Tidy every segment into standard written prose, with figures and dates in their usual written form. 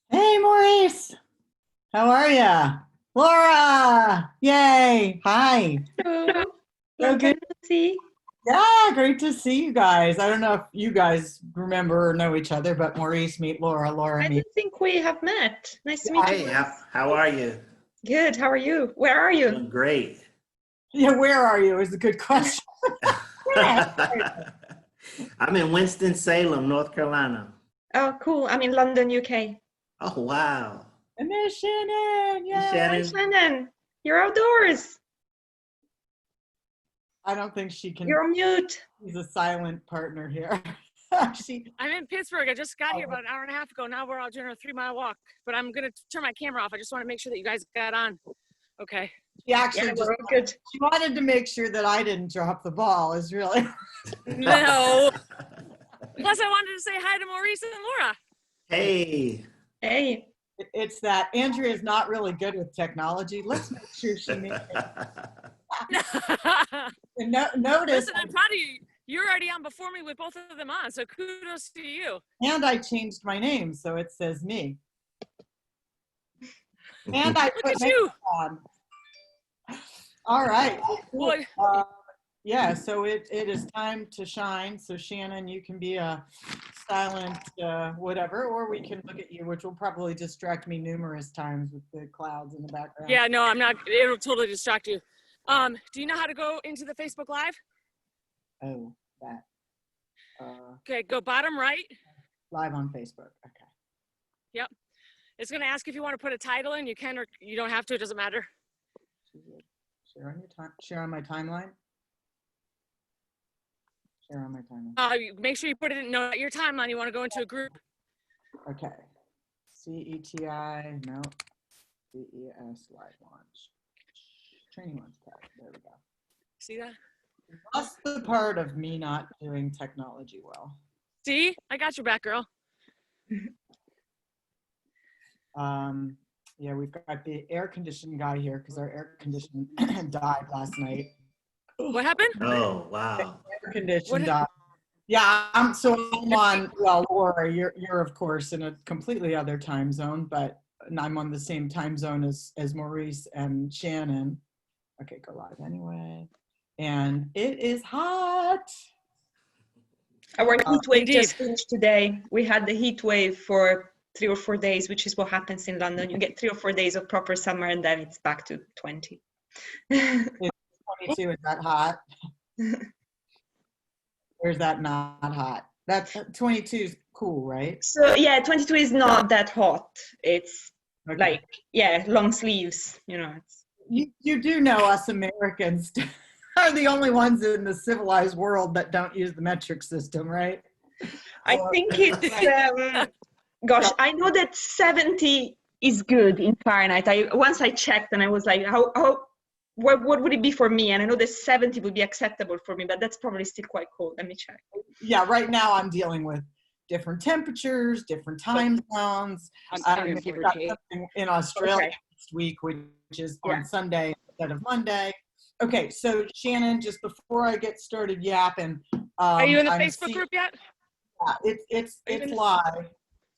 Hey, Maurice. How are ya? Laura! Yay! Hi. Hello. So Long time good. no see. Yeah, great to see you guys. I don't know if you guys remember or know each other, but Maurice meet Laura, Laura I meet. don't think we have met. Nice to meet you. Hey, how are you? Good. How are you? Where are you? Doing great. Yeah, where are you is a good question. I'm in Winston-Salem, North Carolina. Oh, cool. I'm in London, UK. Oh, wow. And there's Shannon. Hey, Yeah. Hi, Shannon. Shannon. You're outdoors. I don't think she can. You're on mute. She's a silent partner here. I'm in Pittsburgh. I just got here about an hour and a half ago. Now we're all doing a 3-mile walk, but I'm going to turn my camera off. I just want to make sure that you guys got on. Okay. She actually Yeah, just we're all good. she wanted to make sure that I didn't drop the ball. Is really. No. Plus, I wanted to say hi to Maurice and Laura. Hey. Hey. It's that Andrea is not really good with technology. Let's make sure she makes it. And notice. Listen, I'm proud of you. You're already on before me with both of them on, so kudos to you. And I changed my name, so it says me. And I Look put at you. on. All right. Boy. Yeah, so it is time to shine. So Shannon, you can be a silent whatever, or we can look at you, which will probably distract me numerous times with the clouds in the background. Yeah, no, I'm not. It'll totally distract you. Do you know how to go into the Facebook Live? Oh, that. Okay, go bottom right. Live on Facebook. Okay. Yep. It's going to ask if you want to put a title in. You can or you don't have to. It doesn't matter. Share on your time. Share on my timeline. Share on my timeline. Make sure you put it in your timeline. You want to go into a group. Okay. CETI. No. CES live launch. Training launch pad. There we go. See that? That's the part of me not doing technology well. See? I got your back, girl. Yeah, we've got the air conditioning guy here because our air conditioning died last night. What happened? Oh, wow. Air conditioning died. Yeah, I'm on. Well, Laura, you're of course in a completely other time zone, but I'm on the same time zone as Maurice and Shannon. Okay, go live anyway. And it is hot. Our heat wave just finished today. We had the heat wave for 3 or 4 days, which is what happens in London. You get 3 or 4 days of proper summer and then it's back to 20. It's 22, is that hot? Or is that not hot? That's 22 is cool, right? So yeah, 22 is not that hot. It's Okay. like, yeah, long sleeves, you know. You do know us Americans are the only ones in the civilized world that don't use the metric system, right? I think it's, gosh, I know that 70 is good in Fahrenheit. Once I checked and I was like, what would it be for me? And I know that 70 would be acceptable for me, but that's probably still quite cold. Let me check. Yeah, right now I'm dealing with different temperatures, different time zones. We've got something in Australia next week, which is on Sunday instead of Monday. Okay, so Shannon, just before I get started yapping, are you in the Facebook group yet? Yeah, it's live.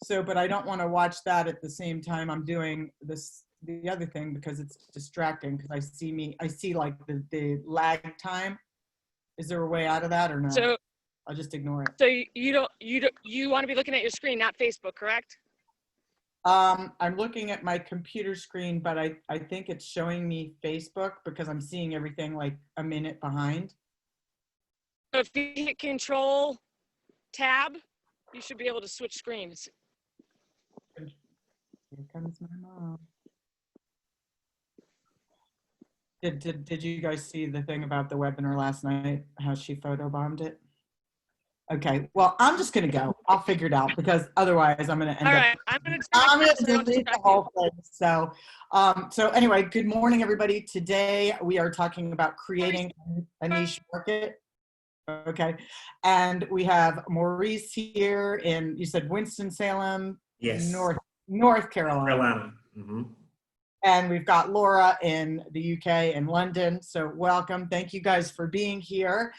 So, but I don't want to watch that at the same time I'm doing the other thing because it's distracting because I see like the lag time. Is there a way out of that or no? So I'll just ignore it. So you want to be looking at your screen, not Facebook, correct? I'm looking at my computer screen, but I think it's showing me Facebook because I'm seeing everything like a minute behind. So if you hit Control Tab, you should be able to switch screens. Here comes my mom. Did you guys see the thing about the webinar last night? How she photobombed it? Okay, well, I'm just gonna go. I'll figure it out because otherwise I'm gonna end up. I'm gonna delete the whole thing. So, so anyway, good morning, everybody. Today we are talking about creating a niche market. Okay, and we have Maurice here in, you said Winston-Salem, yes. North Carolina. Carolina. Mm-hmm. And we've got Laura in the UK and London. So welcome. Thank you guys for being here.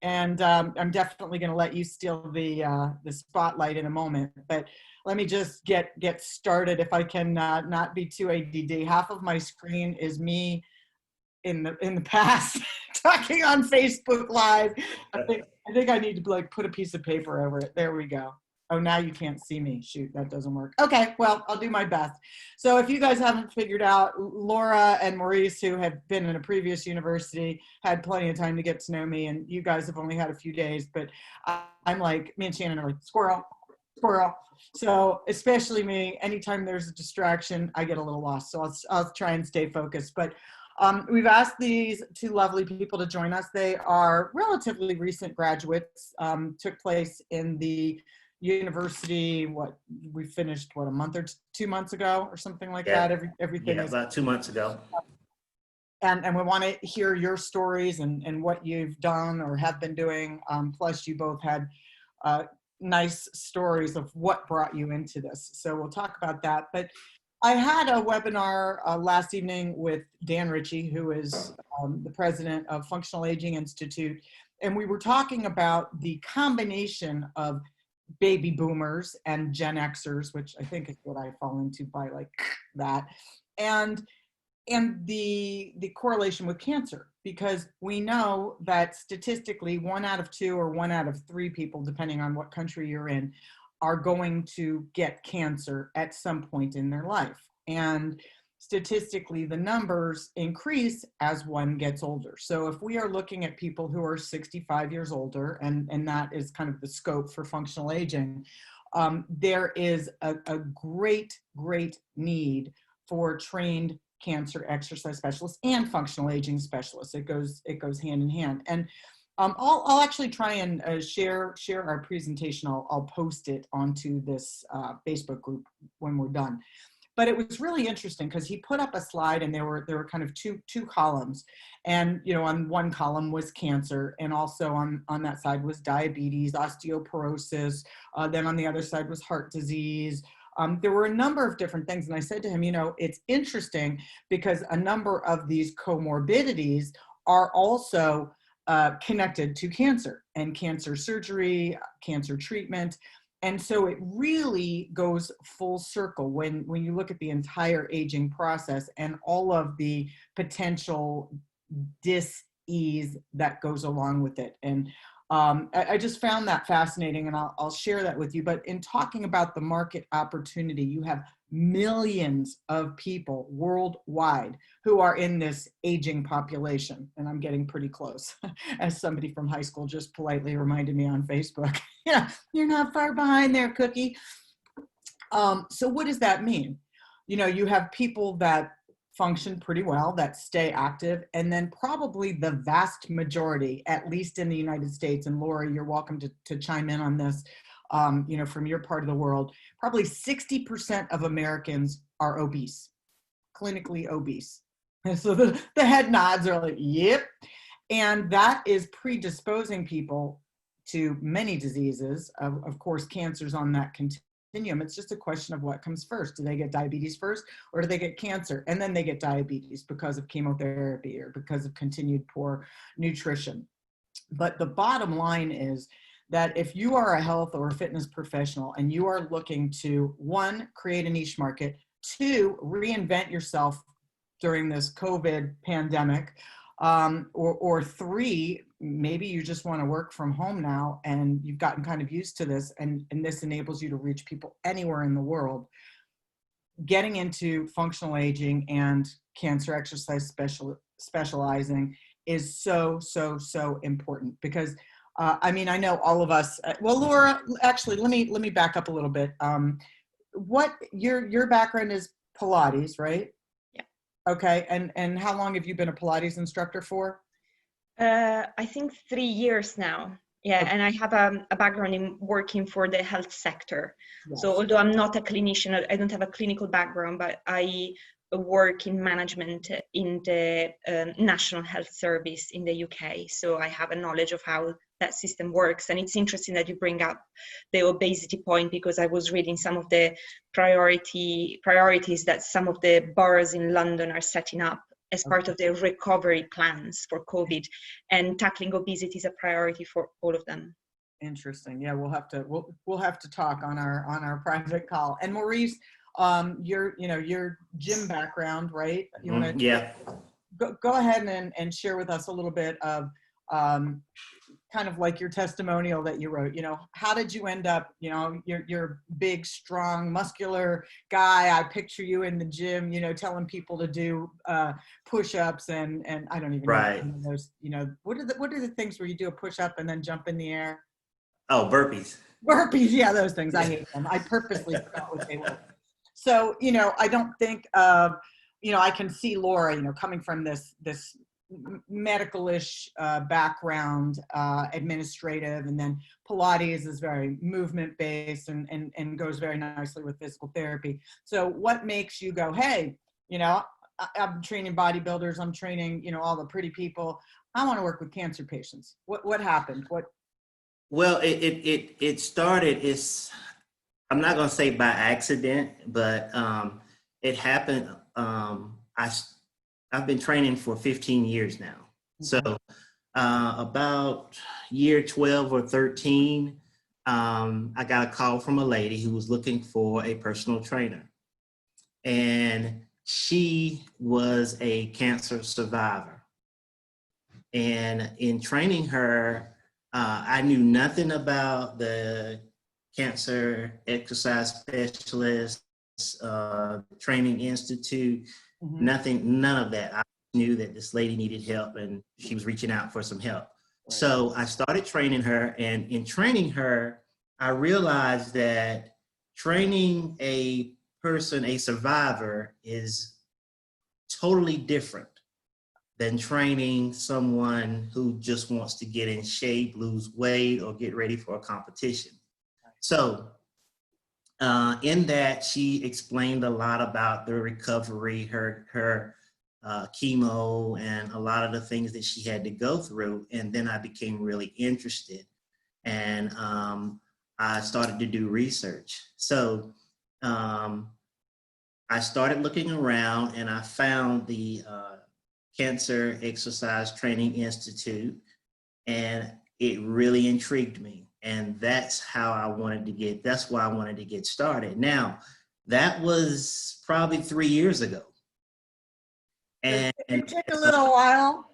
And I'm definitely going to let you steal the spotlight in a moment. But let me just get started if I can not be too ADD. Half of my screen is me in the past talking on Facebook Live. I think I need to like put a piece of paper over it. There we go. Oh, now you can't see me. Shoot, that doesn't work. Okay, well, I'll do my best. So if you guys haven't figured out, Laura and Maurice, who have been in a previous university, had plenty of time to get to know me, and you guys have only had a few days, but I'm like, me and Shannon are like, squirrel, squirrel. So especially me, anytime there's a distraction, I get a little lost. So I'll try and stay focused. But we've asked these two lovely people to join us. They are relatively recent graduates, took place in the university, we finished a month or 2 months ago or something like that. Everything is about 2 months ago. And we want to hear your stories and what you've done or have been doing. Plus you both had nice stories of what brought you into this. So we'll talk about that. But I had a webinar last evening with Dan Ritchie, who is the president of Functional Aging Institute. And we were talking about the combination of baby boomers and Gen Xers, which I think is what I fall into by like that, and the correlation with cancer, because we know that statistically 1 out of 2 or 1 out of 3 people, depending on what country you're in, are going to get cancer at some point in their life. And statistically, the numbers increase as one gets older. So if we are looking at people who are 65 years older, and that is kind of the scope for functional aging, there is a great need for trained cancer exercise specialists and functional aging specialists. It goes hand in hand. And I'll actually try and share our presentation. I'll post it onto this Facebook group when we're done. But it was really interesting because he put up a slide and there were kind of two columns. And, you know, on one column was cancer, and also on that side was diabetes, osteoporosis. Then on the other side was heart disease. There were a number of different things. And I said to him, you know, it's interesting because a number of these comorbidities are also connected to cancer and cancer surgery, cancer treatment. And so it really goes full circle when you look at the entire aging process and all of the potential dis-ease that goes along with it. And I just found that fascinating, and I'll share that with you. But in talking about the market opportunity, you have millions of people worldwide who are in this aging population. And I'm getting pretty close, as somebody from high school just politely reminded me on Facebook. Yeah, you're not far behind there, Cookie. So what does that mean? You know, you have people that function pretty well, that stay active, and then probably the vast majority, at least in the United States, and Laura, you're welcome to chime in on this, you know, from your part of the world, probably 60% of Americans are obese, clinically obese. And so the head nods are like, yep. And that is predisposing people to many diseases. Of course, cancer's on that continuum. It's just a question of what comes first. Do they get diabetes first, or do they get cancer? And then they get diabetes because of chemotherapy or because of continued poor nutrition. But the bottom line is that if you are a health or a fitness professional and you are looking to, 1, create a niche market, 2, reinvent yourself during this COVID pandemic, or 3, maybe you just want to work from home now and you've gotten kind of used to this, and this enables you to reach people anywhere in the world. Getting into functional aging and cancer exercise specializing is so important, because I mean, I know all of us, well, Laura, actually, let me back up a little bit. What your background is Pilates, right? Yeah. Okay, and how long have you been a Pilates instructor for? I think 3 years now. Yeah, Okay. and I have a background in working for the health sector. Yes. So although I'm not a clinician, I don't have a clinical background, but I work in management in the National Health Service in the UK. So I have a knowledge of how that system works. And it's interesting that you bring up the obesity point, because I was reading some of the priorities that some of the boroughs in London are setting up as part of their recovery plans for COVID, and tackling obesity is a priority for all of them. Interesting. Yeah, we'll have to talk on our private call. And Maurice, your gym background, right? You want to Yeah. go ahead and share with us a little bit of kind of like your testimonial that you wrote. How did you end up, you're big, strong, muscular guy. I picture you in the gym, telling people to do push-ups and I don't even know those, what are the things where you do a push-up and then jump in the air? Oh, burpees. Burpees, yeah, those things. I hate them. I purposely forgot what they were. So, I don't think of, I can see Laura, coming from this medical-ish background, administrative, and then Pilates is very movement-based and goes very nicely with physical therapy. So what makes you go, hey, I'm training bodybuilders, I'm training, all the pretty people. I want to work with cancer patients. What happened? Well, it started, I'm not going to say by accident, but it happened. I've been training for 15 years now. So about year 12 or 13, I got a call from a lady who was looking for a personal trainer. And she was a cancer survivor. And in training her, I knew nothing about the cancer exercise specialist, training institute, none of that. I knew that this lady needed help and she was reaching out for some help. Right. So I started training her, and in training her, I realized that training a person, a survivor, is totally different than training someone who just wants to get in shape, lose weight, or get ready for a competition. So in that, she explained a lot about the recovery, her chemo, and a lot of the things that she had to go through. And then I became really interested, and I started to do research. So I started looking around, and I found the Cancer Exercise Training Institute, and it really intrigued me. And that's how that's why I wanted to get started. Now, that was probably 3 years ago. And it took a little while.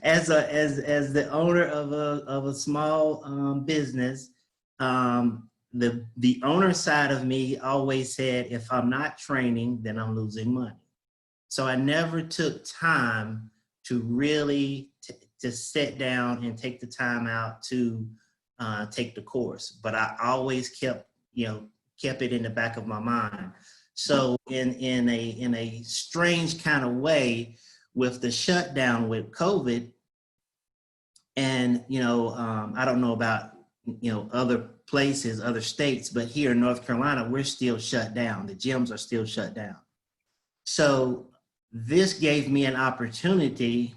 as the owner of a small business, the owner side of me always said, if I'm not training, then I'm losing money. So I never took time to really to sit down and take the time out to take the course. But I always kept it in the back of my mind. So in a strange kind of way, with the shutdown with COVID, and I don't know about other places, other states, but here in North Carolina, we're still shut down. The gyms are still shut down. So this gave me an opportunity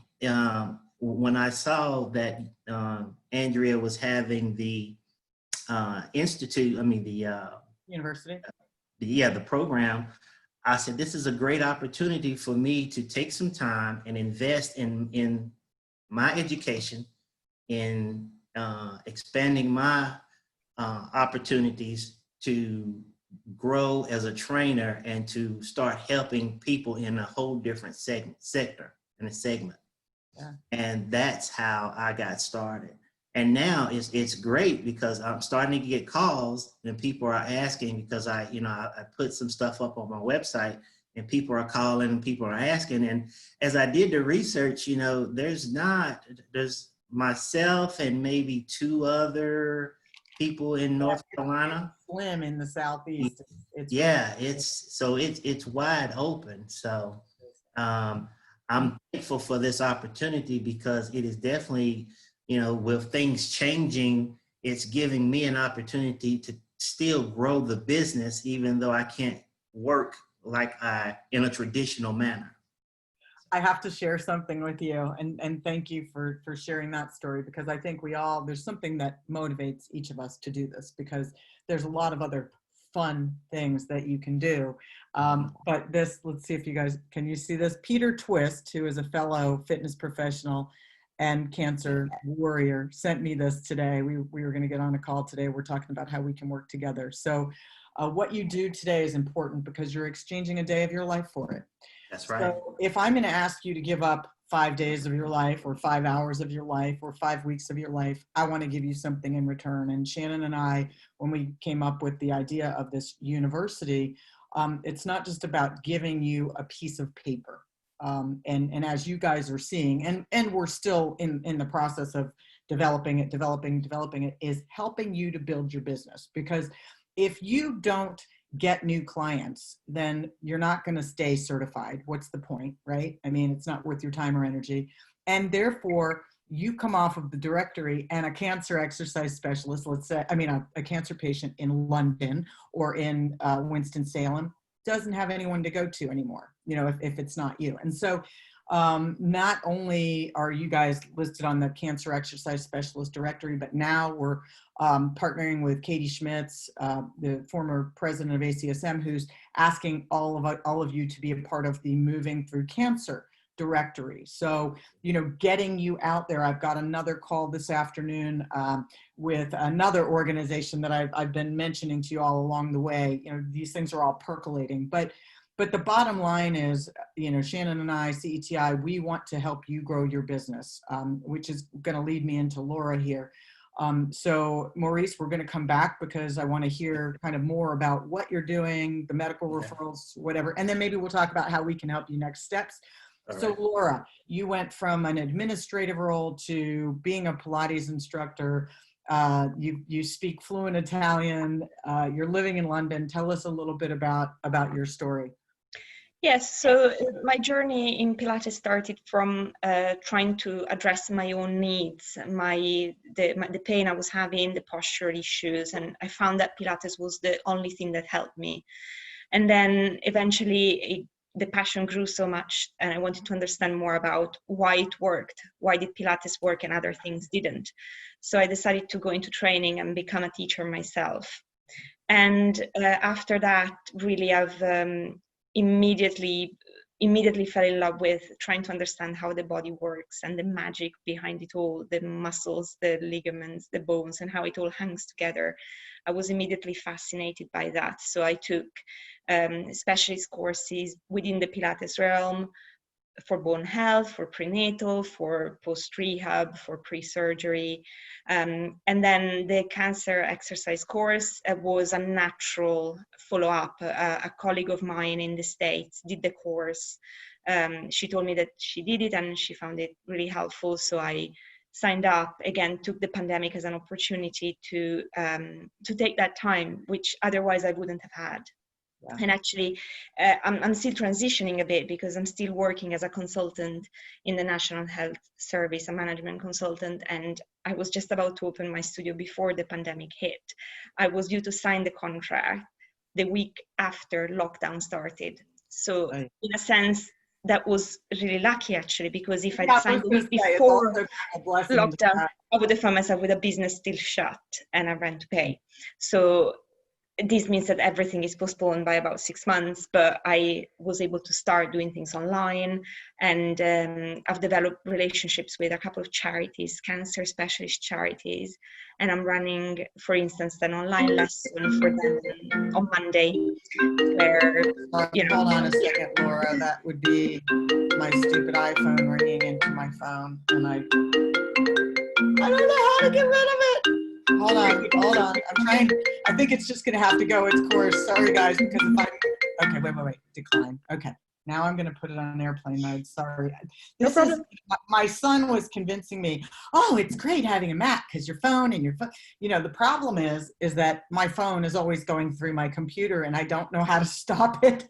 when I saw that Andrea was having the university. The program. I said, this is a great opportunity for me to take some time and invest in my education, in expanding my opportunities to grow as a trainer and to start helping people in a whole different sector and a segment. Yeah. And that's how I got started. And now it's great because I'm starting to get calls and people are asking, because I put some stuff up on my website and people are calling and people are asking. And as I did the research, there's myself and maybe 2 other people in North Carolina. Slim in the Southeast. It's wide open. So I'm thankful for this opportunity, because it is definitely, with things changing, it's giving me an opportunity to still grow the business, even though I can't work in a traditional manner. I have to share something with you, and thank you for sharing that story, because I think there's something that motivates each of us to do this, because there's a lot of other fun things that you can do. But this, let's see if you guys, can you see this? Peter Twist, who is a fellow fitness professional and cancer warrior, sent me this today. We were going to get on a call today. We're talking about how we can work together. So what you do today is important because you're exchanging a day of your life for it. That's right. So if I'm going to ask you to give up 5 days of your life or 5 hours of your life or 5 weeks of your life, I want to give you something in return. And Shannon and I, when we came up with the idea of this university, it's not just about giving you a piece of paper. And as you guys are seeing, and we're still in the process of developing it, is helping you to build your business. Because if you don't get new clients, then you're not going to stay certified. What's the point, right? I mean, it's not worth your time or energy. And therefore, you come off of the directory, and a cancer exercise specialist, let's say, I mean, a cancer patient in London or in Winston-Salem doesn't have anyone to go to anymore, you know, if it's not you. And so not only are you guys listed on the cancer exercise specialist directory, but now we're partnering with Katie Schmitz, the former president of ACSM, who's asking all of you to be a part of the Moving Through Cancer directory. So, you know, getting you out there. I've got another call this afternoon with another organization that I've been mentioning to you all along the way. You know, these things are all percolating, but the bottom line is, you know, Shannon and I, CETI, we want to help you grow your business, which is going to lead me into Laura here. So Maurice, we're going to come back because I want to hear kind of more about what you're doing, the medical referrals, whatever, and then maybe we'll talk about how we can help you next steps. So right. Laura, you went from an administrative role to being a Pilates instructor. You speak fluent Italian. You're living in London. Tell us a little bit about your story. Yes, so my journey in Pilates started from trying to address my own needs, the pain I was having, the posture issues, and I found that Pilates was the only thing that helped me. And then eventually the passion grew so much, and I wanted to understand more about why it worked. Why did Pilates work and other things didn't? So I decided to go into training and become a teacher myself. And after that, really, I've immediately fell in love with trying to understand how the body works and the magic behind it all, the muscles, the ligaments, the bones, and how it all hangs together. I was immediately fascinated by that. So I took specialist courses within the Pilates realm for bone health, for prenatal, for post-rehab, for pre-surgery. And then the cancer exercise course was a natural follow-up. A colleague of mine in the States did the course. She told me that she did it and she found it really helpful. So I signed up, again, took the pandemic as an opportunity to take that time, which otherwise I wouldn't have had. Yeah. And actually, I'm still transitioning a bit because I'm still working as a consultant in the National Health Service, a management consultant, and I was just about to open my studio before the pandemic hit. I was due to sign the contract the week after lockdown started. So right. In a sense, that was really lucky actually, because if I'd signed the week before lockdown, I would have found myself with a business still shut and a rent to pay. So this means that everything is postponed by about 6 months, but I was able to start doing things online, and I've developed relationships with a couple of charities, cancer specialist charities, and I'm running, for instance, an online lesson for them on Monday, where, you know. Hold on a second, Laura, that would be my stupid iPhone ringing into my phone, and I don't know how to get rid of it. Hold on. I'm trying. I think it's just going to have to go its course. Sorry, guys, because if okay, wait. Decline. Okay. Now I'm going to put it on airplane mode. Sorry. My son was convincing me, oh, it's great having a Mac because your phone, you know, the problem is that my phone is always going through my computer and I don't know how to stop it.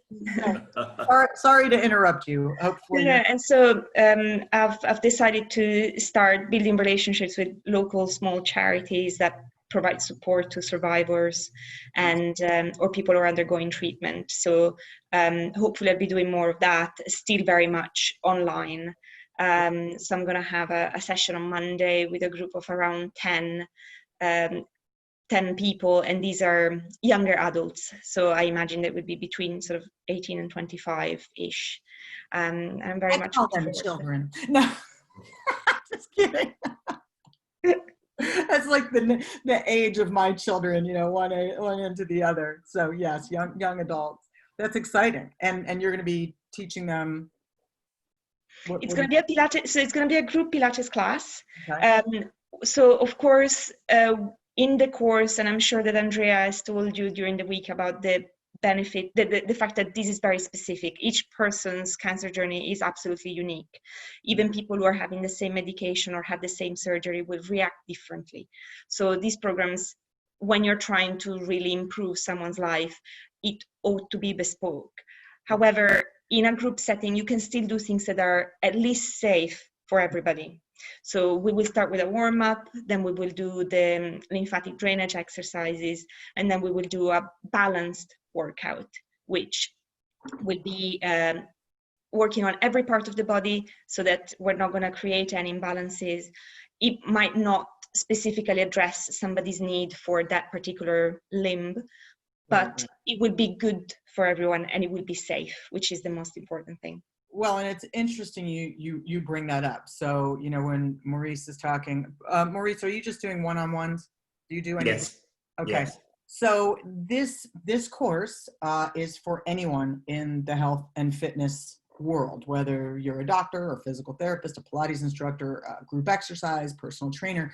Sorry to interrupt you. Hopefully. Yeah, and so I've decided to start building relationships with local small charities that provide support to survivors and or people who are undergoing treatment. So hopefully I'll be doing more of that, still very much online. So I'm going to have a session on Monday with a group of around 10 people, and these are younger adults. So I imagine that would be between sort of 18 and 25-ish. And I'm very I much call them children. No, just kidding. That's like the age of my children, you know, one into the other. So yes, young adults. That's exciting. And you're going to be teaching them. It's going to be a Pilates, so it's going to be a group Pilates class. Okay. So of course, in the course, and I'm sure that Andrea has told you during the week about the benefit, the fact that this is very specific. Each person's cancer journey is absolutely unique. Even people who are having the same medication or had the same surgery will react differently. So these programs, when you're trying to really improve someone's life, it ought to be bespoke. However, in a group setting, you can still do things that are at least safe for everybody. So we will start with a warm-up, then we will do the lymphatic drainage exercises, and then we will do a balanced workout, which will be working on every part of the body so that we're not going to create any imbalances. It might not specifically address somebody's need for that particular limb, but it will be good for everyone and it will be safe, which is the most important thing. Well, and it's interesting you bring that up. So, you know, when Maurice is talking, Maurice, are you just doing one-on-ones? Do you do anything? Yes. Okay. Yes. So this course is for anyone in the health and fitness world, whether you're a doctor or physical therapist, a Pilates instructor, a group exercise, personal trainer.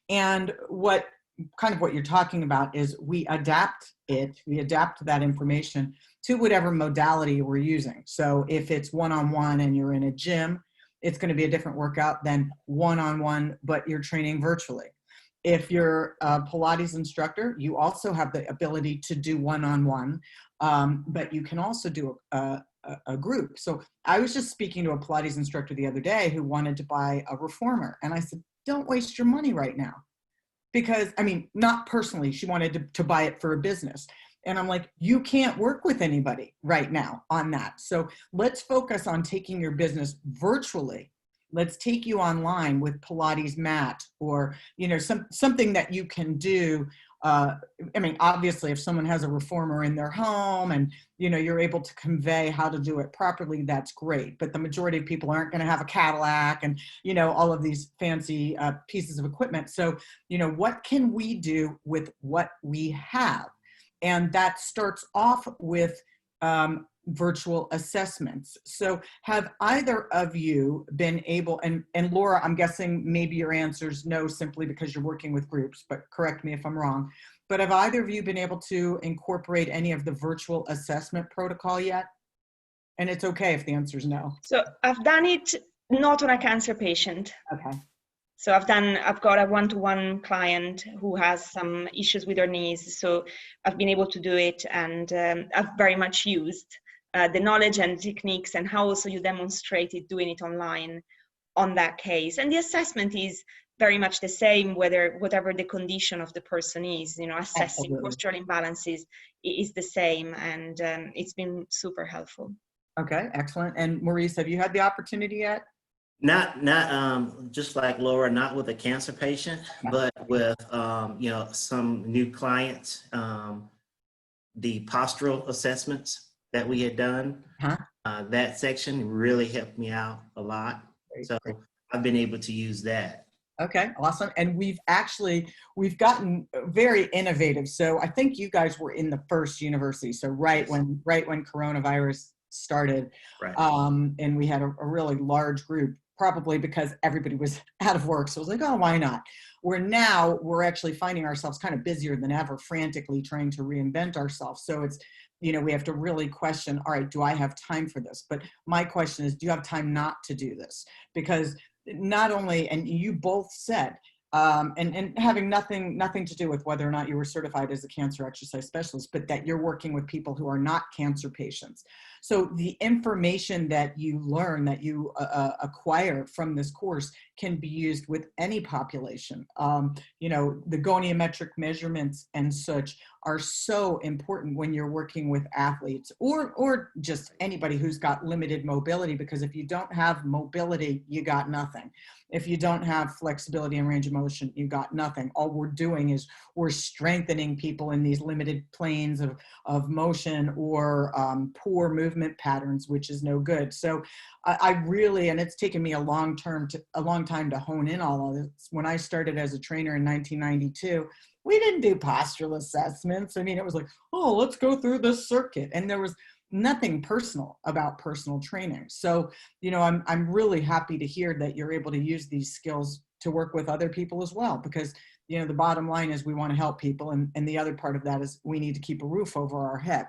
And what you're talking about is we adapt that information to whatever modality we're using. So if it's one-on-one and you're in a gym, it's going to be a different workout than one-on-one, but you're training virtually. If you're a Pilates instructor, you also have the ability to do one-on-one, but you can also do a group. So I was just speaking to a Pilates instructor the other day who wanted to buy a reformer. And I said, don't waste your money right now. Because, I mean, not personally, she wanted to buy it for a business. And I'm like, you can't work with anybody right now on that. So let's focus on taking your business virtually. Let's take you online with Pilates mat or, you know, something that you can do. I mean, obviously, if someone has a reformer in their home and, you know, you're able to convey how to do it properly, that's great. But the majority of people aren't going to have a Cadillac and, you know, all of these fancy pieces of equipment. So, you know, what can we do with what we have? And that starts off with virtual assessments. So have either of you been able, and Laura, I'm guessing maybe your answer is no, simply because you're working with groups, but correct me if I'm wrong, but have either of you been able to incorporate any of the virtual assessment protocol yet? And it's okay if the answer is no. So I've done it not on a cancer patient. Okay. So I've got a one-to-one client who has some issues with her knees. So I've been able to do it, and I've very much used the knowledge and techniques and how also you demonstrated doing it online on that case. And the assessment is very much the same, whatever the condition of the person is, you know, assessing postural imbalances is the same, and it's been super helpful. Okay, excellent. And Maurice, have you had the opportunity yet? Not just like Laura, not with a cancer patient, but with you know, some new clients, the postural assessments that we had done. That section really helped me out a lot. So I've been able to use that. Okay, awesome. And we've gotten very innovative. So I think you guys were in the first university. So right when coronavirus started, Right. And we had a really large group, probably because everybody was out of work. So I was like, oh, why not? We're actually finding ourselves kind of busier than ever, frantically trying to reinvent ourselves. So it's, you know, we have to really question, all right, do I have time for this? But my question is, do you have time not to do this? Because not only, and you both said, and having nothing to do with whether or not you were certified as a cancer exercise specialist, but that you're working with people who are not cancer patients. So the information that you learn, that you acquire from this course can be used with any population. You know, the goniometric measurements and such are so important when you're working with athletes or just anybody who's got limited mobility, because if you don't have mobility, you got nothing. If you don't have flexibility and range of motion, you got nothing. All we're doing is we're strengthening people in these limited planes of motion or poor movement patterns, which is no good. So I really, and it's taken me a long time to hone in all of this. When I started as a trainer in 1992, we didn't do postural assessments. I mean, it was like, oh, let's go through this circuit. And there was nothing personal about personal training. So, you know, I'm really happy to hear that you're able to use these skills to work with other people as well, because, you know, the bottom line is we want to help people. And the other part of that is we need to keep a roof over our head.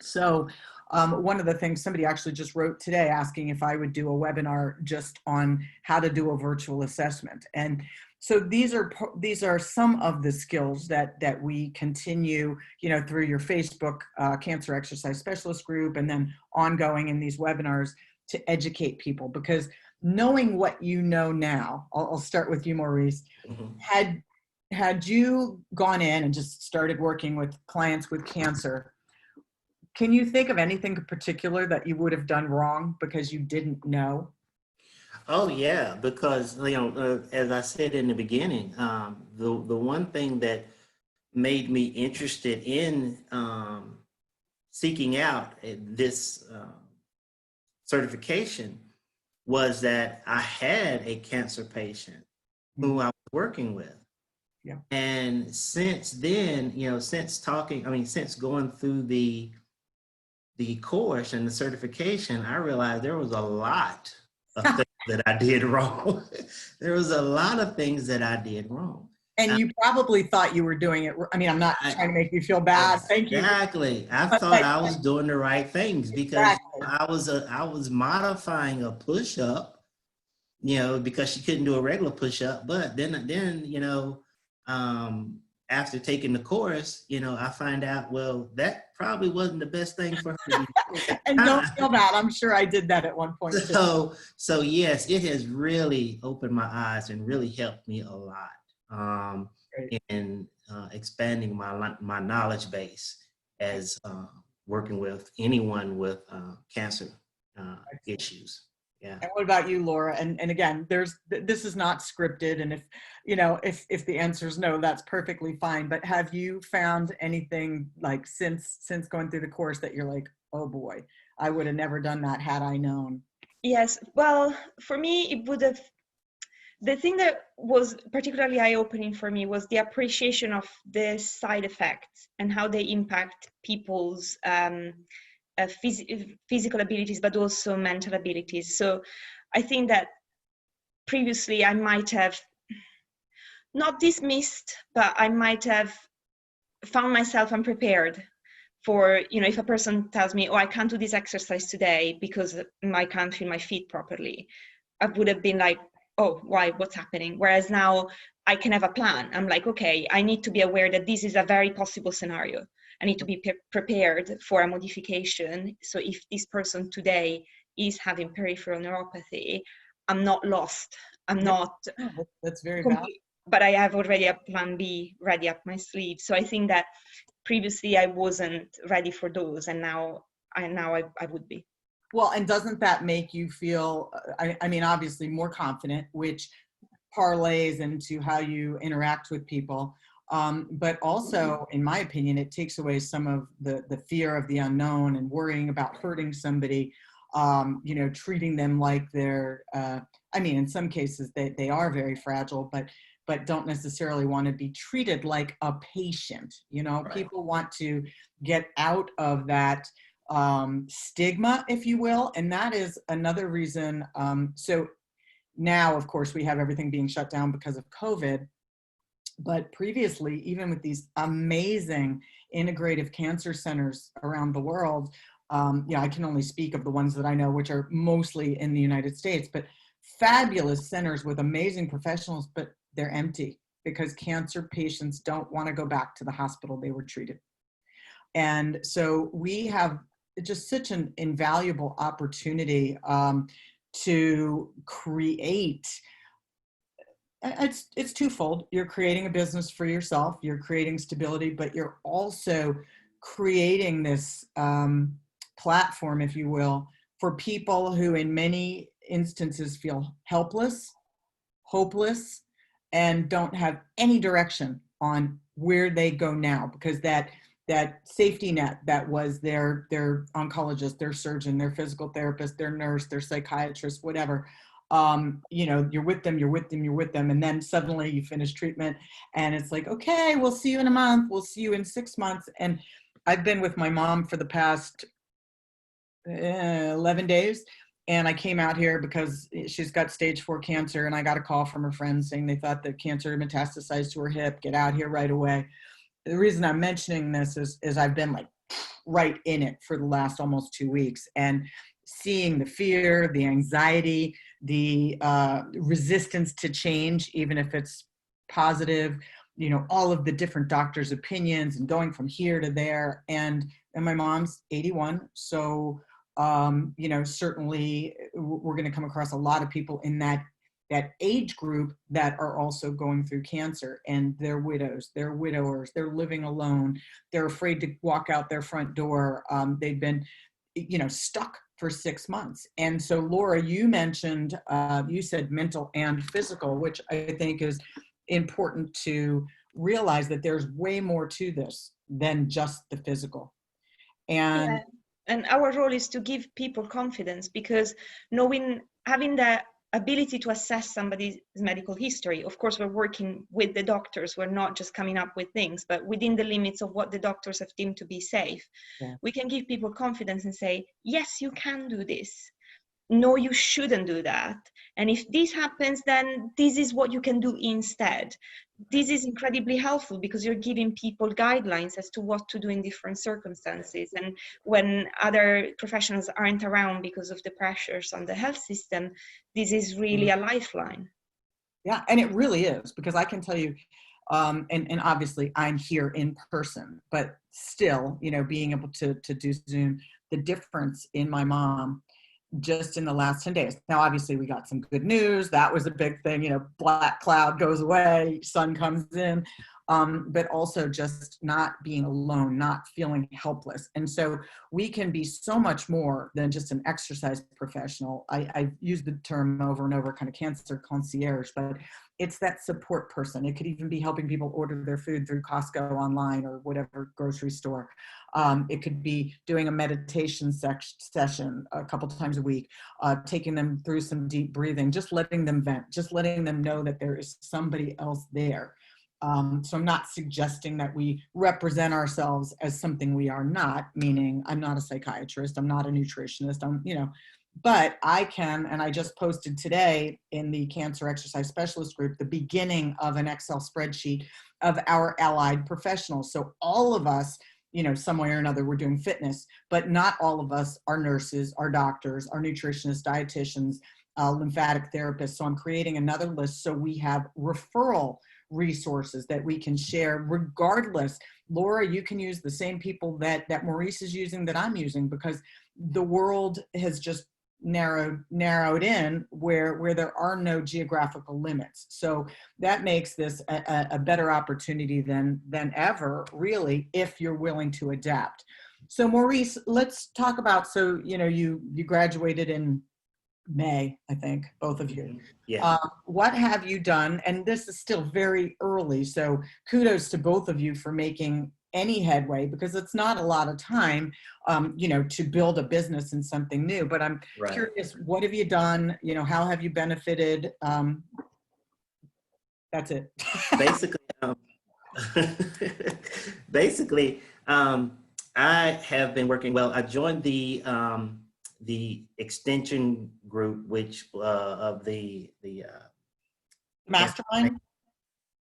So one of the things, somebody actually just wrote today asking if I would do a webinar just on how to do a virtual assessment. And so these are some of the skills that we continue, you know, through your Facebook Cancer Exercise Specialist group, and then ongoing in these webinars to educate people. Because knowing what you know now, I'll start with you, Maurice. Mm-hmm. Had you gone in and just started working with clients with cancer, can you think of anything in particular that you would have done wrong because you didn't know? Oh yeah, because, you know, as I said in the beginning, the one thing that made me interested in seeking out this certification was that I had a cancer patient who I was working with. Yeah. And since then, you know, since going through the course and the certification, I realized there was a lot of things that I did wrong. There was a lot of things that I did wrong. And you probably thought you were doing it. I mean, I'm not trying to make you feel bad. Thank you. Exactly. I thought I was doing the right things because I was modifying a push-up, you know, because she couldn't do a regular push-up. But then you know, after taking the course, you know, I find out, well, that probably wasn't the best thing for her to be doing. And don't feel bad. I'm sure I did that at one point. So yes, it has really opened my eyes and really helped me a lot in expanding my knowledge base as working with anyone with cancer issues. Yeah. And what about you, Laura? And again, this is not scripted. And if the answer is no, that's perfectly fine. But have you found anything like since going through the course that you're like, oh boy, I would have never done that had I known? Yes. Well, for me, it would have. The thing that was particularly eye-opening for me was the appreciation of the side effects and how they impact people's physical abilities, but also mental abilities. So I think that previously I might have not dismissed, but I might have found myself unprepared for, you know, if a person tells me, oh, I can't do this exercise today because I can't feel my feet properly, I would have been like, oh, why, what's happening? Whereas now I can have a plan. I'm like, okay, I need to be aware that this is a very possible scenario. I need to be prepared for a modification. So if this person today is having peripheral neuropathy, I'm not lost. I'm not. That's very valid. But I have already a plan B ready up my sleeve. So I think that previously I wasn't ready for those, and now I would be. Well, and doesn't that make you feel, I mean, obviously more confident, which parlays into how you interact with people. But also, in my opinion, it takes away some of the fear of the unknown and worrying about hurting somebody, you know, treating them like they're, I mean, in some cases they are very fragile, but don't necessarily want to be treated like a patient. You know, right. People want to get out of that stigma, if you will. And that is another reason. So now, of course, we have everything being shut down because of COVID. But previously, even with these amazing integrative cancer centers around the world, yeah, I can only speak of the ones that I know, which are mostly in the United States, but fabulous centers with amazing professionals, but they're empty because cancer patients don't want to go back to the hospital they were treated. And so we have just such an invaluable opportunity to create it's twofold. You're creating a business for yourself, you're creating stability, but you're also creating this platform, if you will, for people who in many instances feel helpless, hopeless, and don't have any direction on where they go now, because that safety net that was their oncologist, their surgeon, their physical therapist, their nurse, their psychiatrist, whatever, you're with them, and then suddenly you finish treatment and it's like, okay, we'll see you in a month, we'll see you in 6 months. And I've been with my mom for the past 11 days. And I came out here because she's got stage 4 cancer, and I got a call from her friends saying they thought the cancer had metastasized to her hip. Get out here right away. The reason I'm mentioning this is I've been like right in it for the last almost 2 weeks, and seeing the fear, the anxiety, the resistance to change, even if it's positive, all of the different doctors' opinions and going from here to there. And my mom's 81. So, certainly we're going to come across a lot of people in that age group that are also going through cancer, and they're widows, they're widowers, they're living alone, they're afraid to walk out their front door. They've been, stuck for 6 months. And so, Laura, you mentioned, you said mental and physical, which I think is important to realize, that there's way more to this than just the physical. And And our role is to give people confidence, because having the ability to assess somebody's medical history, of course, we're working with the doctors. We're not just coming up with things, but within the limits of what the doctors have deemed to be safe. Yeah. We can give people confidence and say, yes, you can do this. No, you shouldn't do that. And if this happens, then this is what you can do instead. This is incredibly helpful, because you're giving people guidelines as to what to do in different circumstances. And when other professionals aren't around because of the pressures on the health system, this is really a lifeline. Yeah, and it really is, because I can tell you, and obviously I'm here in person, but still, being able to do Zoom, the difference in my mom just in the last 10 days. Now, obviously we got some good news. That was a big thing, black cloud goes away, sun comes in, but also just not being alone, not feeling helpless. And so we can be so much more than just an exercise professional. I've used the term over and over, kind of cancer concierge, but it's that support person. It could even be helping people order their food through Costco online or whatever grocery store. It could be doing a meditation session a couple times a week, taking them through some deep breathing, just letting them vent, just letting them know that there is somebody else there. So I'm not suggesting that we represent ourselves as something we are not, meaning I'm not a psychiatrist, I'm not a nutritionist, but I can, and I just posted today in the Cancer Exercise Specialist group, the beginning of an Excel spreadsheet of our allied professionals. So all of us, some way or another, we're doing fitness, but not all of us are nurses, are doctors, are nutritionists, dietitians, lymphatic therapists. So I'm creating another list so we have referral resources that we can share regardless. Laura, you can use the same people that Maurice is using, that I'm using, because the world has just narrowed in where there are no geographical limits. So that makes this a better opportunity than ever, really, if you're willing to adapt. So Maurice, let's talk about, so you graduated in May, I think, both of you. Yeah. What have you done? And this is still very early, so kudos to both of you for making any headway, because it's not a lot of time, to build a business in something new. But I'm curious, what have you done? How have you benefited? That's it. Basically, I have been working. Well, I joined the extension group, which of the mastermind.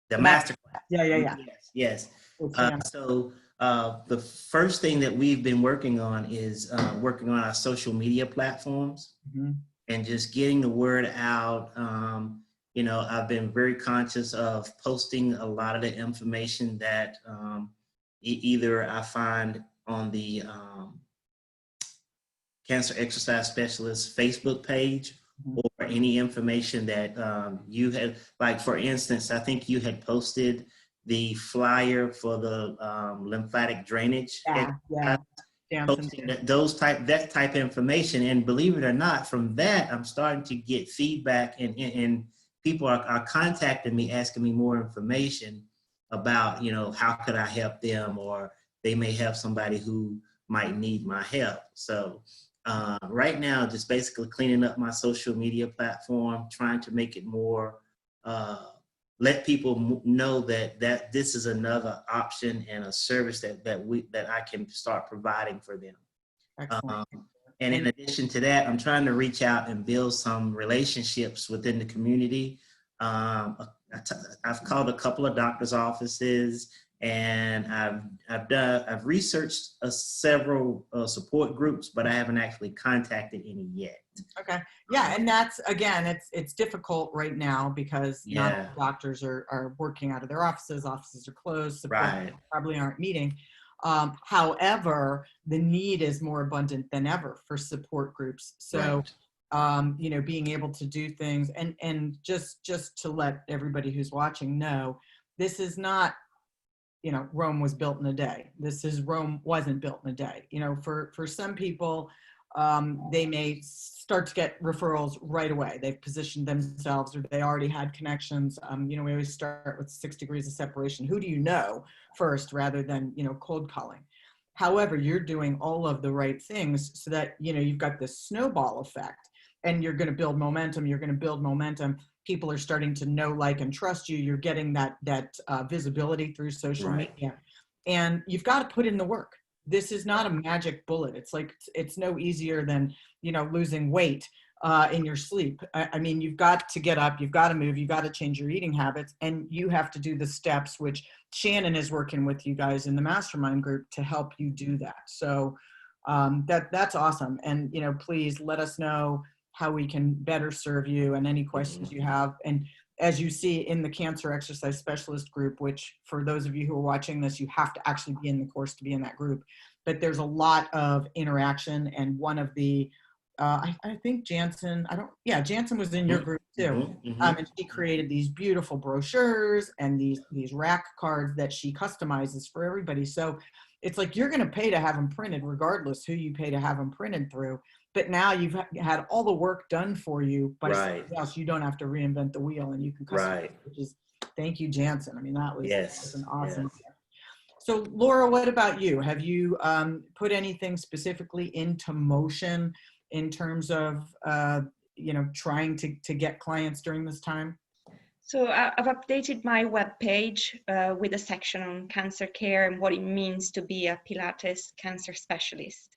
The masterclass. Yeah. Yes. So the first thing that we've been working on is working on our social media platforms, and just getting the word out. I've been very conscious of posting a lot of the information that either I find on the Cancer Exercise Specialist Facebook page, or any information that you had, like for instance, I think you had posted the flyer for the lymphatic drainage. Yeah. Posting that type of information, and believe it or not, from that I'm starting to get feedback, and people are contacting me asking me more information about, you know, how could I help them, or they may have somebody who might need my help. So right now, just basically cleaning up my social media platform, trying to make it more, let people know that this is another option and a service that I can start providing for them. Excellent. And in addition to that, I'm trying to reach out and build some relationships within the community. I've called a couple of doctors' offices, and I've researched several support groups, but I haven't actually contacted any yet. Okay. Yeah, and that's, again, it's difficult right now because not all doctors are working out of their offices. Offices are closed. Support probably aren't meeting. However, the need is more abundant than ever for support groups. So, you know, being able to do things, and just to let everybody who's watching know, this is not, you know, Rome was built in a day. Rome wasn't built in a day. You know, for some people, they may start to get referrals right away. They've positioned themselves, or they already had connections. You know, we always start with 6 degrees of separation. Who do you know first, rather than, you know, cold calling. However, you're doing all of the right things so that, you know, you've got this snowball effect, and you're going to build momentum. You're going to build momentum. People are starting to know, like, and trust you. You're getting that visibility through social media, and you've got to put in the work. This is not a magic bullet. It's like, it's no easier than, you know, losing weight in your sleep. I mean, you've got to get up, you've got to move, you've got to change your eating habits, and you have to do the steps, which Shannon is working with you guys in the mastermind group to help you do that. So that's awesome. And, you know, please let us know how we can better serve you, and any questions you have. And as you see in the cancer exercise specialist group, which for those of you who are watching this, you have to actually be in the course to be in that group, but there's a lot of interaction. And one of the, I think Jansen, Jansen was in your group too. And she created these beautiful brochures and these rack cards that she customizes for everybody. So it's like, you're going to pay to have them printed regardless who you pay to have them printed through. But now you've had all the work done for you by somebody else. You don't have to reinvent the wheel, and you can customize it, which is, thank you, Jansen. I mean, that was an awesome. So Laura, what about you? Have you put anything specifically into motion in terms of, you know, trying to get clients during this time? So I've updated my webpage with a section on cancer care and what it means to be a Pilates cancer specialist.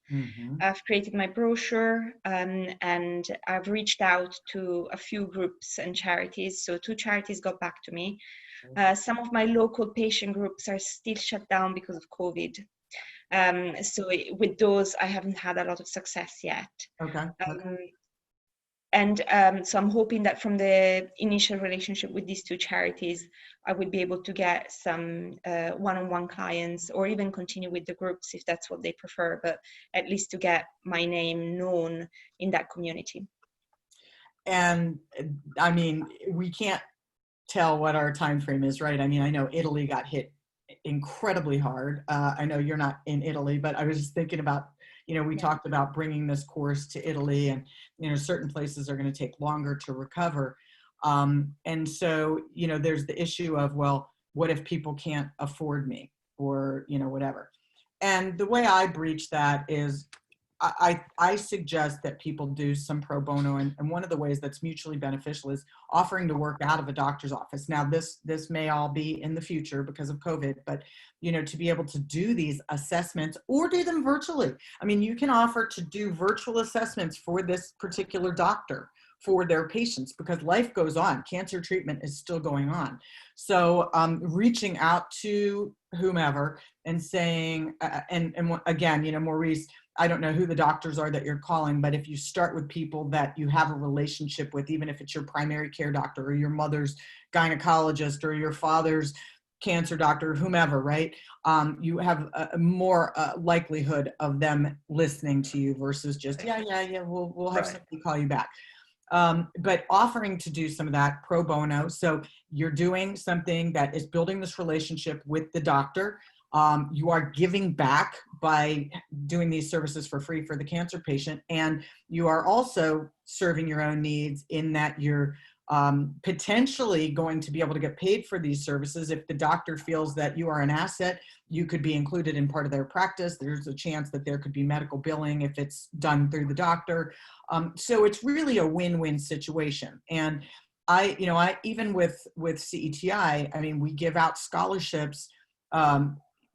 I've created my brochure, and I've reached out to a few groups and charities. So 2 charities got back to me. Some of my local patient groups are still shut down because of COVID. So with those, I haven't had a lot of success yet. So I'm hoping that from the initial relationship with these 2 charities, I would be able to get some one-on-one clients, or even continue with the groups if that's what they prefer, but at least to get my name known in that community. And I mean, we can't tell what our time frame is, right? I mean, I know Italy got hit incredibly hard. I know you're not in Italy, but I was just thinking about, you know, we talked about bringing this course to Italy, and, you know, certain places are going to take longer to recover. And so, you know, there's the issue of, well, what if people can't afford me, or, you know, whatever. And the way I breach that is I suggest that people do some pro bono, and one of the ways that's mutually beneficial is offering to work out of a doctor's office. Now, this may all be in the future because of COVID, but, you know, to be able to do these assessments or do them virtually. I mean, you can offer to do virtual assessments for this particular doctor for their patients, because life goes on. Cancer treatment is still going on. So reaching out to whomever and saying, and again, you know, Maurice, I don't know who the doctors are that you're calling, but if you start with people that you have a relationship with, even if it's your primary care doctor or your mother's gynecologist or your father's cancer doctor, whomever, right? You have a more likelihood of them listening to you versus just, we'll have somebody call you back. but offering to do some of that pro bono. So you're doing something that is building this relationship with the doctor. You are giving back by doing these services for free for the cancer patient. And you are also serving your own needs in that you're potentially going to be able to get paid for these services. If the doctor feels that you are an asset, you could be included in part of their practice. There's a chance that there could be medical billing if it's done through the doctor. So it's really a win-win situation. And I even with CETI, I mean, we give out scholarships,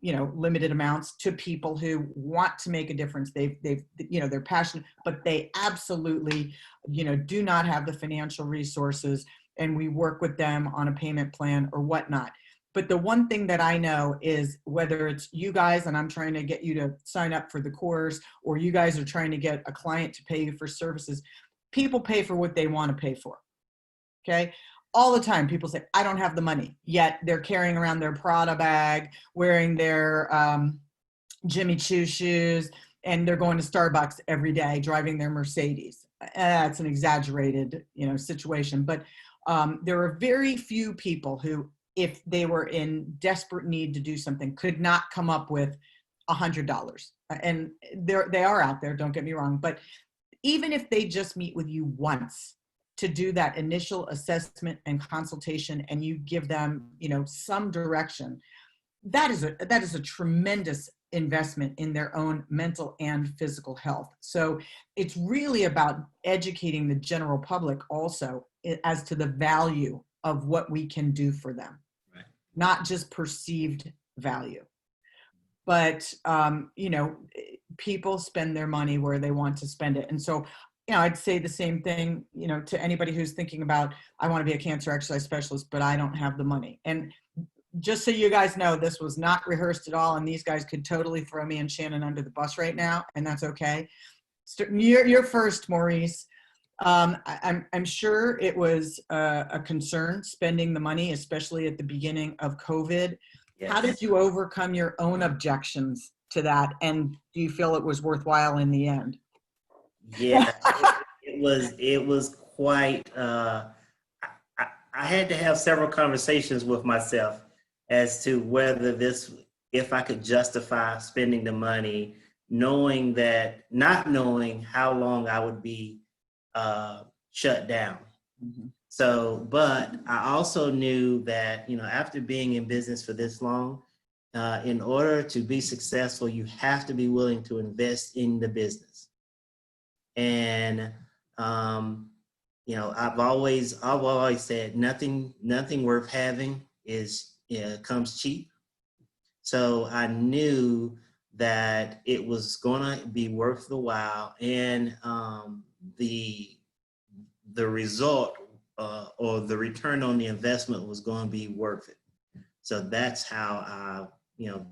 limited amounts to people who want to make a difference. They're passionate, but they absolutely, do not have the financial resources, and we work with them on a payment plan or whatnot. But the one thing that I know is whether it's you guys and I'm trying to get you to sign up for the course, or you guys are trying to get a client to pay you for services, people pay for what they want to pay for. Okay. All the time, people say, I don't have the money, yet they're carrying around their Prada bag, wearing their Jimmy Choo shoes, and they're going to Starbucks every day, driving their Mercedes. That's an exaggerated, situation. But there are very few people who, if they were in desperate need to do something, could not come up with $100. And they are out there, don't get me wrong. But even if they just meet with you once, to do that initial assessment and consultation, and you give them, some direction, that is a tremendous investment in their own mental and physical health. So it's really about educating the general public also as to the value of what we can do for them, right? Not just perceived value. But, people spend their money where they want to spend it. And so, I'd say the same thing, to anybody who's thinking about, I want to be a cancer exercise specialist, but I don't have the money. And just so you guys know, this was not rehearsed at all. And these guys could totally throw me and Shannon under the bus right now. And that's okay. You're first, Maurice. I'm sure it was a concern spending the money, especially at the beginning of COVID. Yes. How did you overcome your own objections to that? And do you feel it was worthwhile in the end? Yeah, it was quite, I had to have several conversations with myself as to whether if I could justify spending the money, not knowing how long I would be shut down. Mm-hmm. So, but I also knew that, after being in business for this long, in order to be successful, you have to be willing to invest in the business. And, I've always said nothing worth having comes cheap. So I knew that it was going to be worth the while, and the result or the return on the investment was going to be worth it. So that's how I,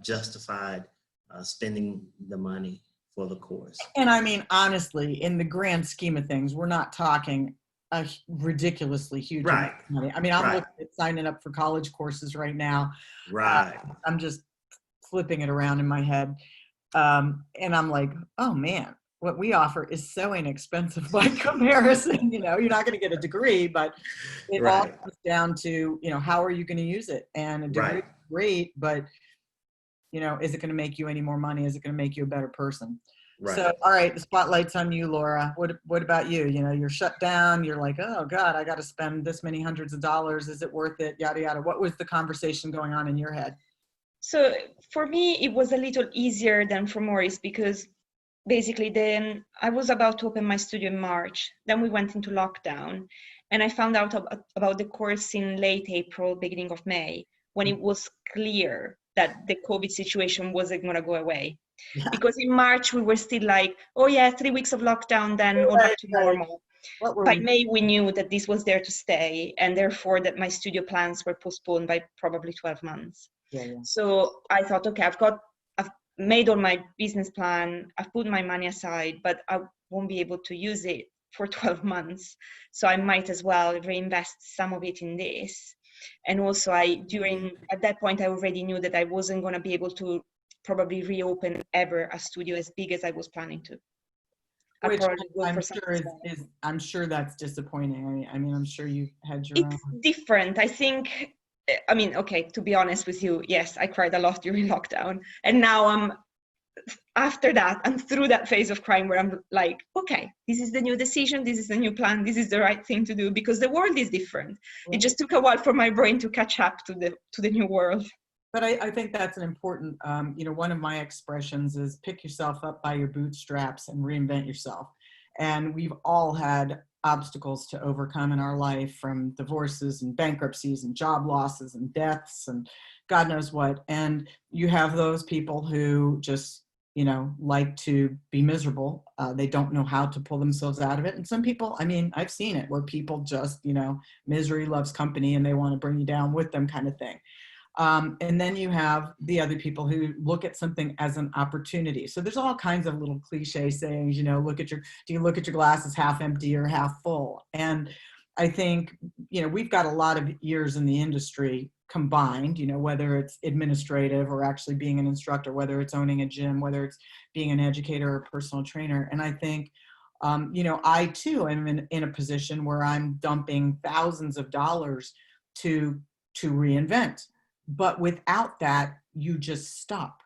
justified spending the money for the course. And I mean, honestly, in the grand scheme of things, we're not talking a ridiculously huge amount of money. I mean, I'm looking at signing up for college courses right now. Right. I'm just flipping it around in my head. And I'm like, oh man, what we offer is so inexpensive by comparison. You're not going to get a degree, but it all comes down to, how are you going to use it? And a degree is great, but is it going to make you any more money? Is it going to make you a better person? Right. So, all right, the spotlight's on you, Laura. What about you? You're shut down. You're like, oh God, I got to spend this many hundreds of dollars. Is it worth it? Yada, yada. What was the conversation going on in your head? So for me, it was a little easier than for Maurice, because basically then I was about to open my studio in March. Then we went into lockdown, and I found out about the course in late April, beginning of May, when it was clear that the COVID situation wasn't going to go away. Yeah. Because in March, we were still like, oh yeah, 3 weeks of lockdown, then all back to normal. By May, we knew that this was there to stay, and therefore that my studio plans were postponed by probably 12 months. Yeah. So I thought, okay, I've made all my business plan, I've put my money aside, but I won't be able to use it for 12 months. So I might as well reinvest some of it in this. And also at that point, I already knew that I wasn't going to be able to probably reopen ever a studio as big as I was planning to. Which probably go I'm for sure something smaller. I'm sure that's disappointing. I mean, I'm sure you had your It's different. I think, I mean, okay, to be honest with you, yes, I cried a lot during lockdown. And now after that, I'm through that phase of crying where I'm like, okay, this is the new decision, this is the new plan, this is the right thing to do, because the world is different. It just took a while for my brain to catch up to the new world. But I think that's an important, one of my expressions is pick yourself up by your bootstraps and reinvent yourself. And we've all had obstacles to overcome in our life, from divorces and bankruptcies and job losses and deaths and God knows what. And you have those people who just, like to be miserable. They don't know how to pull themselves out of it. And some people, I mean, I've seen it where people just, misery loves company and they want to bring you down with them, kind of thing. And then you have the other people who look at something as an opportunity. So there's all kinds of little cliche sayings, do you look at your glasses half empty or half full? And I think, we've got a lot of years in the industry combined, whether it's administrative or actually being an instructor, whether it's owning a gym, whether it's being an educator or a personal trainer. And I think, I too am in a position where I'm dumping thousands of dollars to reinvent. But without that, you just stop.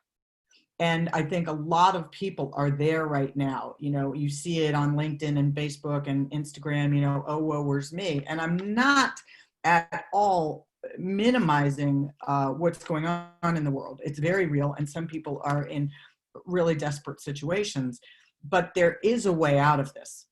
And I think a lot of people are there right now. You see it on LinkedIn and Facebook and Instagram, oh, well, where's me? And I'm not at all minimizing what's going on in the world. It's very real. And some people are in really desperate situations, but there is a way out of this.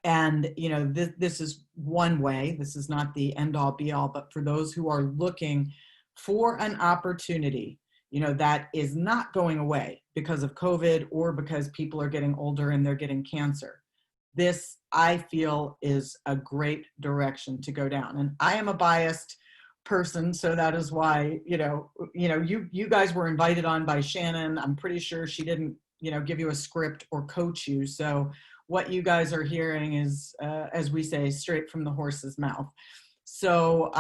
And, this is one way. This is not the end all be all, but for those who are looking for an opportunity, that is not going away because of COVID or because people are getting older and they're getting cancer. This, I feel, is a great direction to go down. And I am a biased person, so that is why, you guys were invited on by Shannon. I'm pretty sure she didn't, give you a script or coach you. So what you guys are hearing is, as we say, straight from the horse's mouth. So,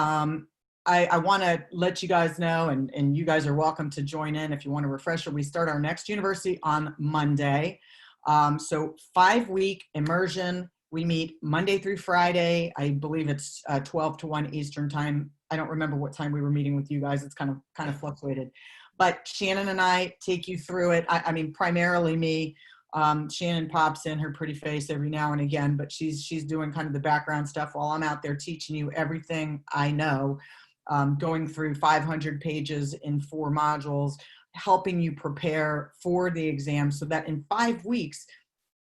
I want to let you guys know, and you guys are welcome to join in if you want a refresher. We start our next university on Monday. So 5-week immersion. We meet Monday through Friday. I believe it's 12 to 1 Eastern time. I don't remember what time we were meeting with you guys. It's kind of fluctuated. But Shannon and I take you through it. I mean, primarily me. Shannon pops in her pretty face every now and again, but she's doing kind of the background stuff while I'm out there teaching you everything I know. Going through 500 pages in 4 modules, helping you prepare for the exam so that in 5 weeks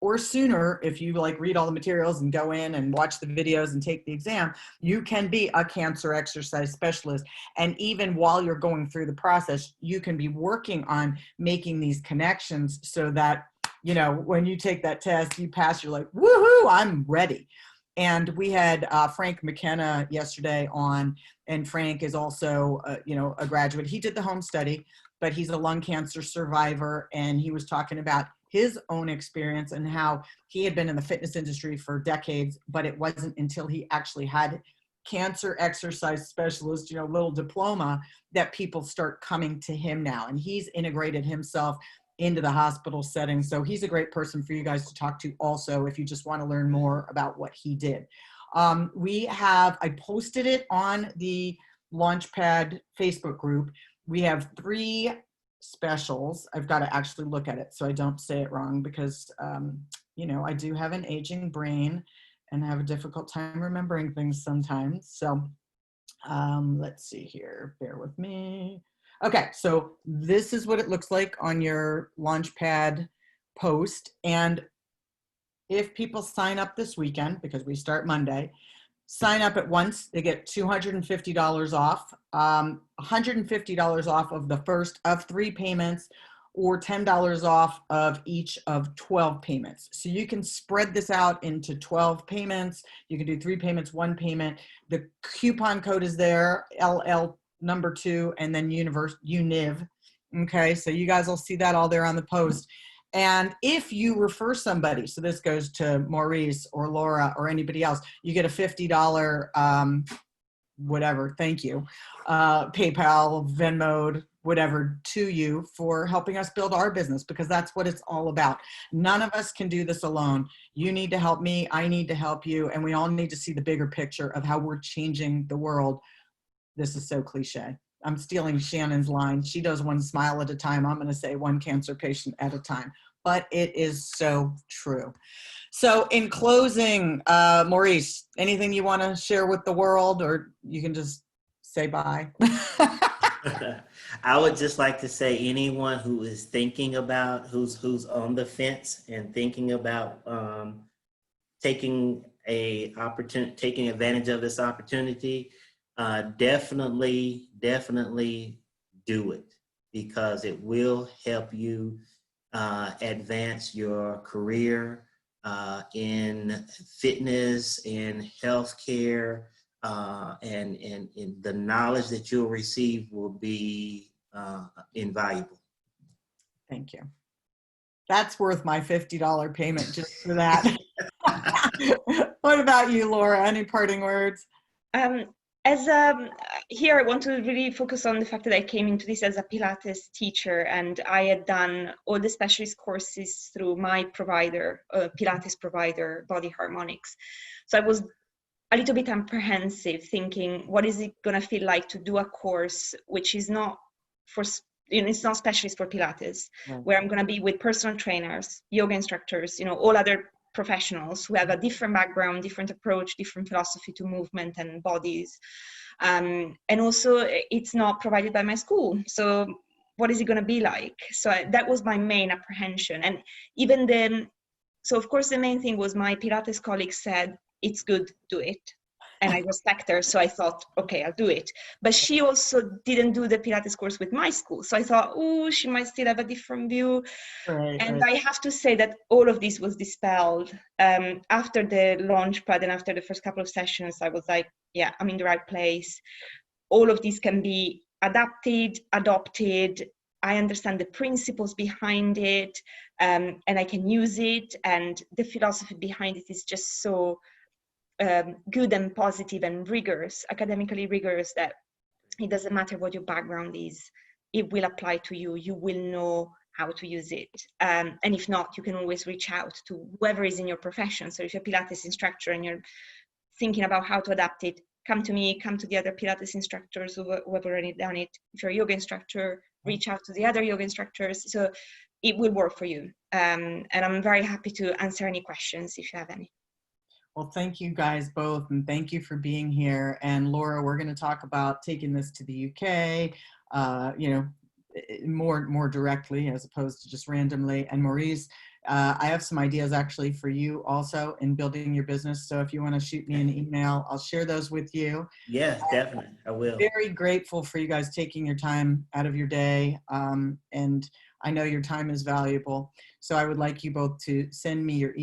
or sooner, if you read all the materials and go in and watch the videos and take the exam, you can be a cancer exercise specialist. And even while you're going through the process, you can be working on making these connections so that, when you take that test, you pass, you're like, woohoo, I'm ready. And we had Frank McKenna yesterday on, and Frank is also, a graduate. He did the home study, but he's a lung cancer survivor. And he was talking about his own experience and how he had been in the fitness industry for decades, but it wasn't until he actually had cancer exercise specialist, little diploma, that people start coming to him now. And he's integrated himself into the hospital setting. So he's a great person for you guys to talk to also if you just want to learn more about what he did. I posted it on the Launchpad Facebook group. We have 3 specials. I've got to actually look at it so I don't say it wrong because, I do have an aging brain and have a difficult time remembering things sometimes. So let's see here, bear with me. Okay, so this is what it looks like on your Launchpad post. And if people sign up this weekend, because we start Monday, sign up at once, they get $250 off, $150 off of the first of 3 payments, or $10 off of each of 12 payments. So you can spread this out into 12 payments. You can do 3 payments, 1 payment. The coupon code is there, LL2, and then UNIV. Okay, so you guys will see that all there on the post. And if you refer somebody, so this goes to Maurice or Laura or anybody else, you get a $50, whatever, thank you, PayPal, Venmo, whatever to you for helping us build our business, because that's what it's all about. None of us can do this alone. You need to help me. I need to help you. And we all need to see the bigger picture of how we're changing the world. This is so cliche. I'm stealing Shannon's line. She does one smile at a time. I'm going to say one cancer patient at a time. But it is so true. So in closing, Maurice, anything you want to share with the world, or you can just say bye? I would just like to say anyone who is thinking about, who's on the fence and thinking about taking advantage of this opportunity, definitely do it, because it will help you advance your career in fitness, in healthcare, and the knowledge that you'll receive will be invaluable. Thank you. That's worth my $50 payment just for that. What about you, Laura? Any parting words? Here, I want to really focus on the fact that I came into this as a Pilates teacher, and I had done all the specialist courses through my provider, Pilates provider, Body Harmonics. So I was a little bit apprehensive, thinking, what is it going to feel like to do a course which is not for, it's not specialist for Pilates, Right. where I'm going to be with personal trainers, yoga instructors, all other professionals who have a different background, different approach, different philosophy to movement and bodies. And also, it's not provided by my school. So what is it going to be like? So that was my main apprehension. And even then, so of course, the main thing was my Pilates colleague said, it's good, do it. And I respect her, so I thought, okay, I'll do it. But she also didn't do the Pilates course with my school. So I thought, oh, she might still have a different view. Right, and right. I have to say that all of this was dispelled. After the launch pad and after the first couple of sessions, I was like, yeah, I'm in the right place. All of these can be adapted, adopted. I understand the principles behind it, and I can use it. And the philosophy behind it is just so good and positive and rigorous, academically rigorous, that it doesn't matter what your background is, it will apply to you. You will know how to use it. And if not, you can always reach out to whoever is in your profession. So if you're a Pilates instructor and you're thinking about how to adapt it, come to me, come to the other Pilates instructors who have already done it. If you're a yoga instructor, reach out to the other yoga instructors. So it will work for you. And I'm very happy to answer any questions if you have any. Well, thank you guys both, and thank you for being here. And Laura, we're going to talk about taking this to the UK, more directly as opposed to just randomly. And Maurice, I have some ideas actually for you also in building your business. So if you want to shoot me an email, I'll share those with you. Yes, definitely, I will. Very grateful for you guys taking your time out of your day. And I know your time is valuable. So I would like you both to send me your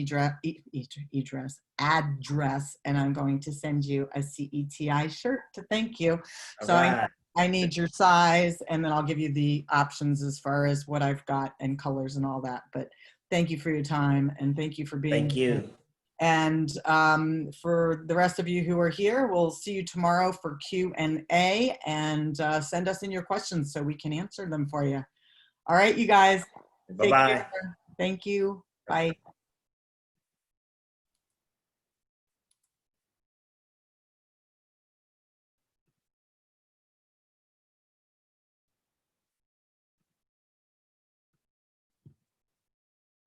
address, and I'm going to send you a CETI shirt to thank you. All So right. I need your size, and then I'll give you the options as far as what I've got and colors and all that. But thank you for your time, and thank you for being here. Thank you. And for the rest of you who are here, we'll see you tomorrow for Q&A, and send us in your questions so we can answer them for you. All right, you guys. Take Bye-bye. care. Thank you. Bye.